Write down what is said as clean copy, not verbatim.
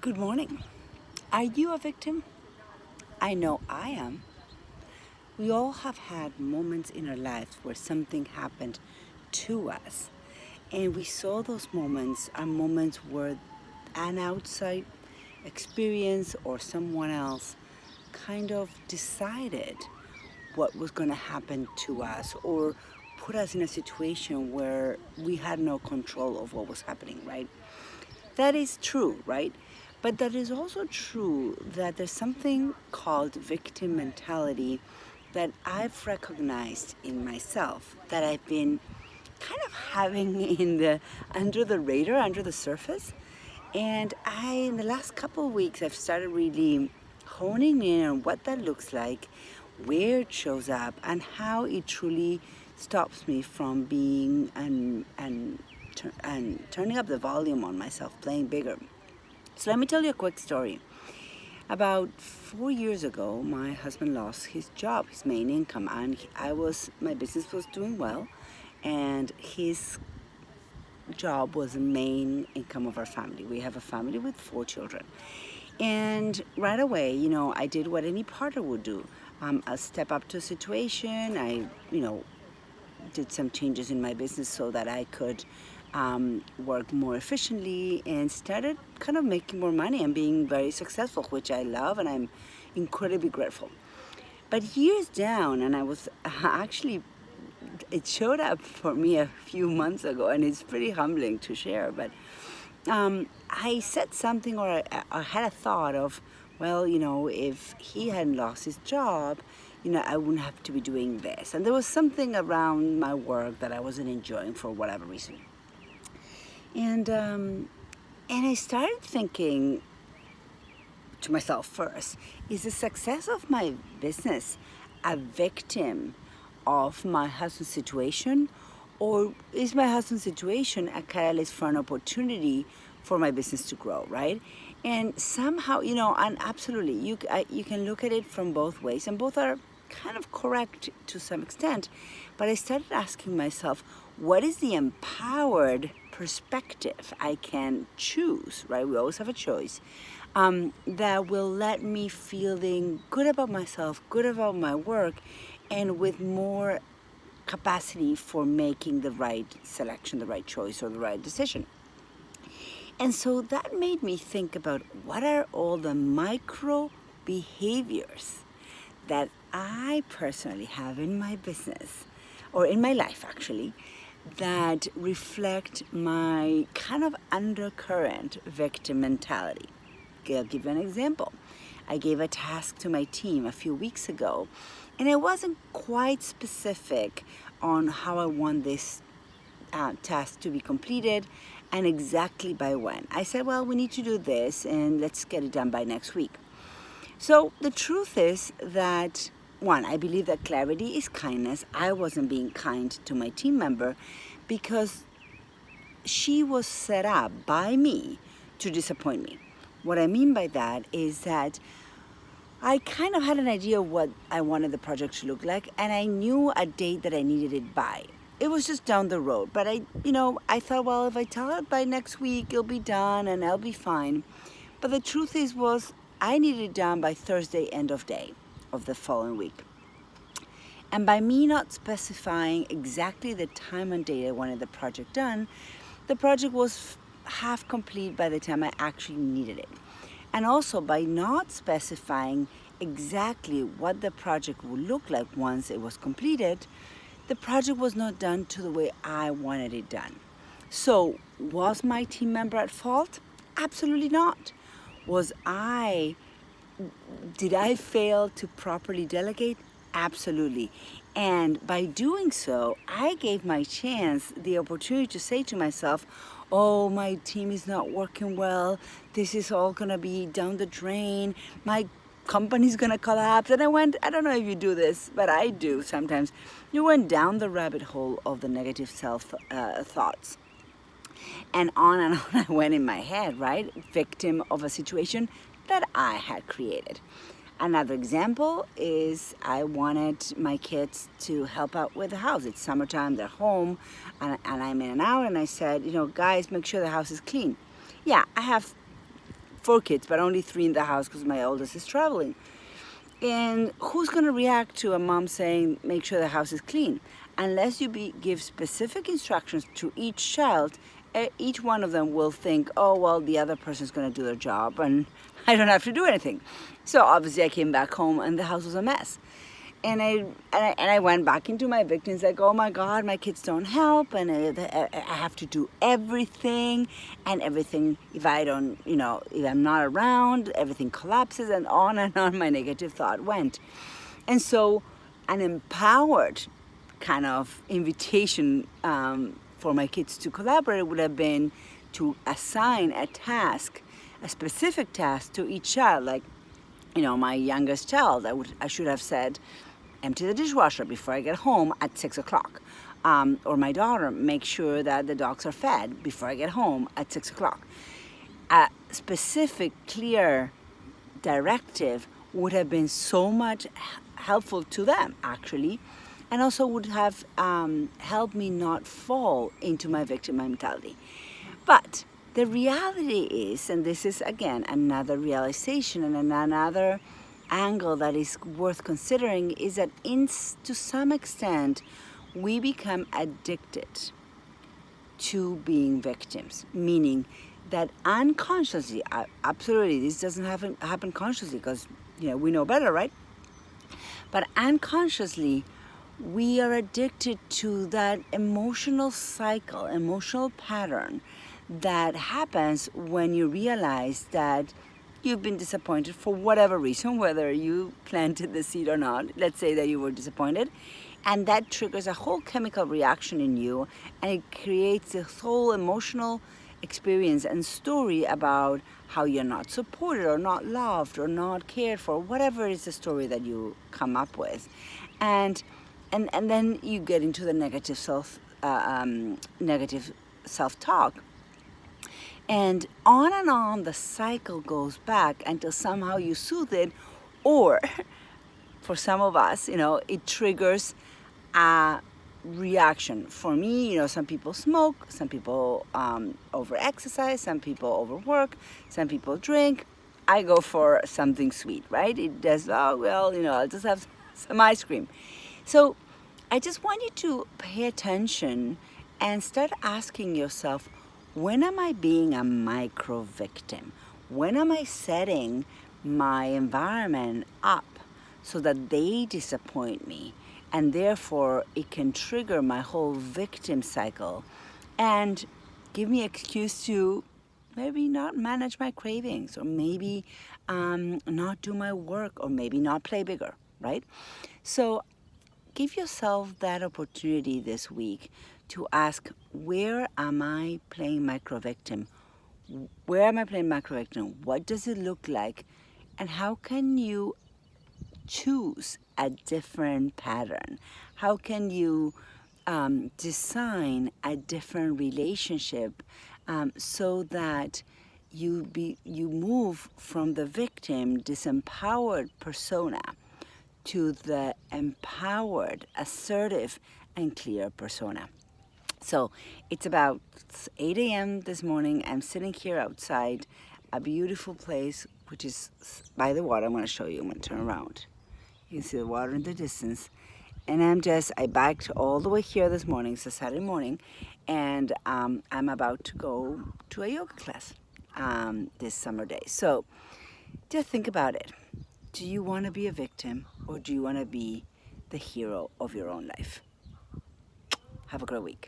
Good morning. Are you a victim? I know I am. We all have had moments in our lives where something happened to us, and we saw those moments are moments where an outside experience or someone else kind of decided what was going to happen to us or put us in a situation where we had no control of what was happening, right? That is true, right? But that is also true that there's something called victim mentality that I've recognized in myself, that I've been kind of having in the under the radar, under the surface. And in the last couple of weeks, I've started really honing in on what that looks like, where it shows up, and how it truly stops me from being and turning up the volume on myself, playing bigger. So let me tell you a quick story. About 4 years ago, my husband lost his job, his main income, and my business was doing well, and his job was the main income of our family. We have a family with 4 children. And right away, I did what any partner would do. I step up to a situation. I did some changes in my business so that I could work more efficiently and started kind of making more money and being very successful, which I love and I'm incredibly grateful. But years down, and I was actually, it showed up for me a few months ago, and it's pretty humbling to share. But I said something, or I had a thought of, well, if he hadn't lost his job, I wouldn't have to be doing this. And there was something around my work that I wasn't enjoying for whatever reason. And I started thinking to myself first, is the success of my business a victim of my husband's situation, or is my husband's situation a catalyst for an opportunity for my business to grow, right? And somehow, and absolutely, you can look at it from both ways, and both are kind of correct to some extent. But I started asking myself, what is the empowered perspective I can choose, right? We always have a choice, that will let me feeling good about myself, good about my work, and with more capacity for making the right selection, the right choice, or the right decision. And so that made me think about what are all the micro behaviors that I personally have in my business, or in my life actually, that reflect my kind of undercurrent victim mentality. I'll give you an example. I gave a task to my team a few weeks ago, and I wasn't quite specific on how I want this task to be completed and exactly by when. I said, well, we need to do this and let's get it done by next week. So the truth is that, one, I believe that clarity is kindness. I wasn't being kind to my team member because she was set up by me to disappoint me. What I mean by that is that I kind of had an idea of what I wanted the project to look like, and I knew a date that I needed it by. It was just down the road, but I thought, well, if I tell it by next week, it'll be done and I'll be fine. But the truth was I needed it done by Thursday, end of day of the following week. And by me not specifying exactly the time and date I wanted the project done, the project was half complete by the time I actually needed it. And also by not specifying exactly what the project would look like once it was completed, the project was not done to the way I wanted it done. So was my team member at fault? Absolutely not. Did I fail to properly delegate? Absolutely. And by doing so, I gave my chance the opportunity to say to myself, oh, my team is not working well. This is all going to be down the drain. My company's going to collapse. And I don't know if you do this, but I do sometimes. You went down the rabbit hole of the negative self thoughts. And on I went in my head, right? Victim of a situation that I had created. Another example is I wanted my kids to help out with the house. It's summertime, they're home, and I'm in and out, and I said, guys, make sure the house is clean. Yeah, I have 4 kids, but only 3 in the house because my oldest is traveling. And who's going to react to a mom saying, make sure the house is clean? Unless you give specific instructions to each child, each one of them will think, oh, well, the other person's going to do their job and I don't have to do anything. So obviously I came back home and the house was a mess. And I went back into my victims like, oh my God, my kids don't help, and I have to do everything, and everything, if I don't, if I'm not around, everything collapses, and on my negative thought went. And so an empowered kind of invitation for my kids to collaborate would have been to assign a task, a specific task to each child. Like, my youngest child, I should have said, empty the dishwasher before I get home at 6 o'clock. Or my daughter, make sure that the dogs are fed before I get home at 6 o'clock. A specific, clear directive would have been so much helpful to them, actually, and also would have helped me not fall into my victim mentality. But the reality is, and this is again another realization and another angle that is worth considering, is that to some extent we become addicted to being victims, meaning that unconsciously, absolutely, this doesn't happen consciously because we know better, right? But unconsciously, we are addicted to that emotional cycle, emotional pattern that happens when you realize that you've been disappointed for whatever reason, whether you planted the seed or not. Let's say that you were disappointed, and that triggers a whole chemical reaction in you, and it creates this whole emotional experience and story about how you're not supported or not loved or not cared for, whatever is the story that you come up with. And then you get into the negative self-talk. And on the cycle goes back until somehow you soothe it, or for some of us, it triggers a reaction. For me, some people smoke, some people over-exercise, some people overwork, some people drink. I go for something sweet, right? It does, I'll just have some ice cream. So I just want you to pay attention and start asking yourself, when am I being a micro victim? When am I setting my environment up so that they disappoint me, and therefore it can trigger my whole victim cycle and give me an excuse to maybe not manage my cravings, or maybe not do my work, or maybe not play bigger, right? So give yourself that opportunity this week to ask, where am I playing micro-victim? Where am I playing micro-victim? What does it look like? And how can you choose a different pattern? How can you design a different relationship so that you move from the victim, disempowered persona to the empowered, assertive, and clear persona? So it's about 8 a.m. this morning. I'm sitting here outside a beautiful place, which is by the water. I'm going to show you. I'm going to turn around. You can see the water in the distance. And I biked all the way here this morning. It's a Saturday morning. And I'm about to go to a yoga class this summer day. So just think about it. Do you want to be a victim, or do you want to be the hero of your own life? Have a great week.